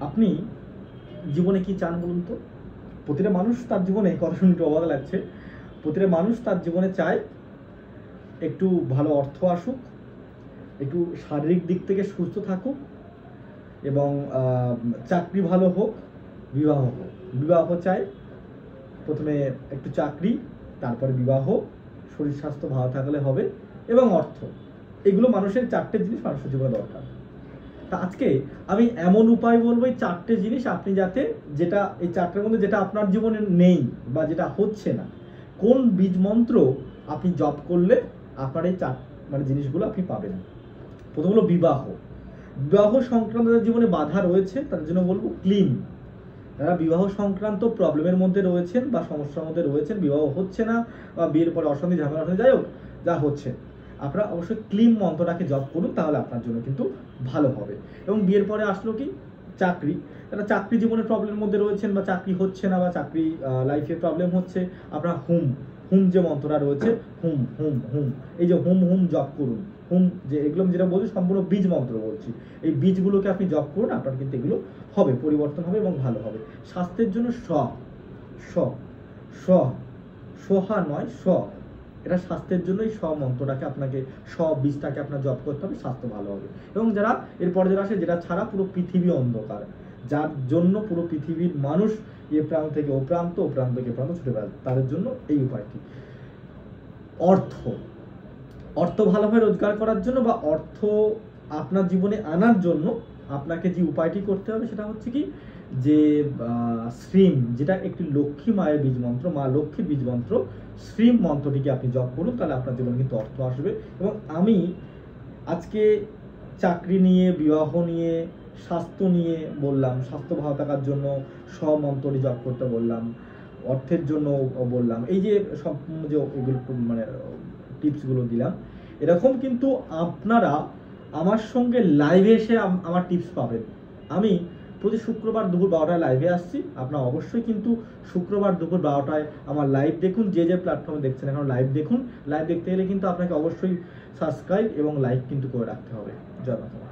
আপনি জীবনে কি চান বলুন তো? প্রতিটা মানুষ তার জীবনে, কথা শুনে একটু অবাক লাগছে, প্রতিটা মানুষ তার জীবনে চায় একটু ভালো অর্থ আসুক, একটু শারীরিক দিক থেকে সুস্থ থাকুক, এবং চাকরি ভালো হোক, বিবাহ হোক। বিবাহ চাই, প্রথমে একটু চাকরি, তারপরে বিবাহ, শরীর স্বাস্থ্য ভালো থাকলে হবে, এবং অর্থ। এগুলো মানুষের 4টে জিনিস মানুষের জীবনে দরকার। তা আজকে আমি এমন উপায় বলবো, এই 4টে জিনিস আপনি যাতে, যেটা এই 4টের মধ্যে যেটা আপনার জীবনে নেই বা যেটা হচ্ছে না, কোন বীজ মন্ত্র আপনি জপ করলে আপনার এই জিনিসগুলো আপনি পাবেন। প্রথম হলো বিবাহ। বিবাহ সংক্রান্ত যাদের জীবনে বাধা রয়েছে তাদের জন্য বলবো ক্লিন। যারা বিবাহ সংক্রান্ত প্রবলেমের মধ্যে রয়েছেন বা সমস্যার মধ্যে রয়েছেন, বিবাহ হচ্ছে না বা বিয়ের পরে অশান্তি ঝামেলা যাই হোক যা হচ্ছে, আপনারা অবশ্যই ক্লিন মন্ত্রটাকে জপ করুন, তাহলে আপনার জন্য কিন্তু ভালো হবে। এবং বিয়ের পরে আসলো কি চাকরি। যারা চাকরি জীবনের প্রবলেমের মধ্যে রয়েছেন বা চাকরি হচ্ছে না বা চাকরি লাইফে প্রবলেম হচ্ছে, আপনারা হুম যে মন্ত্রটা রয়েছে, হুম হুম হুম, এই যে হুম হুম জপ করুন। হুম, যে এগুলো যেটা বলছি সম্পূর্ণ বীজ মন্ত্র বলছি, এই বীজগুলোকে আপনি জপ করুন, আপনার কিন্তু এগুলো হবে, পরিবর্তন হবে এবং ভালো হবে। স্বাস্থ্যের জন্য সোহা নয় স, এটা স্বাস্থ্যের জন্য এই মন্ত্রটাকে আপনাকে, বীজটাকে আপনার জপ করতে হবে, স্বাস্থ্য ভালো হবে। এবং যারা এরপরে যারা আসে, যেটা ছাড়া পুরো পৃথিবী অন্ধকার, যার জন্য পুরো পৃথিবীর মানুষ এ প্রান্ত থেকে ও প্রান্ত, ও প্রান্ত থেকে প্রান্ত ছুটে বেড়ায়, তাদের জন্য এই উপায়টি। অর্থ ভালোভাবে রোজগার করার জন্য বা অর্থ আপনার জীবনে আনার জন্য আপনাকে যে উপায়টি করতে হবে সেটা হচ্ছে কি, যে শ্রীম, যেটা একটি লক্ষ্মী মায়ের বীজ মন্ত্র, মা লক্ষ্মীর বীজ মন্ত্র, শ্রীম মন্ত্রটিকে আপনি জপ করুন, তাহলে আপনার জীবনে কিন্তু অর্থ আসবে। এবং আমি আজকে চাকরি নিয়ে, বিবাহ নিয়ে, স্বাস্থ্য নিয়ে বললাম, স্বাস্থ্য ভালো থাকার জন্য মন্ত্রটি জপ করতে বললাম, অর্থের জন্য বললাম, এই যে সব যে এগুলো টিপসগুলো দিলাম, এরকম কিন্তু আপনারা আমার সঙ্গে লাইভে এসে আমার টিপস পাবেন। আমি প্রতি শুক্রবার দুপুর 12টায় লাইভে আসছি, আপনারা অবশ্যই কিন্তু শুক্রবার দুপুর 12টায় আমার লাইভ দেখুন। যে প্ল্যাটফর্মে দেখছেন এখন লাইভ দেখুন। লাইভ দেখতে গেলে কিন্তু আপনাকে অবশ্যই সাবস্ক্রাইব এবং লাইক কিন্তু করে রাখতে হবে। জয় মাতা।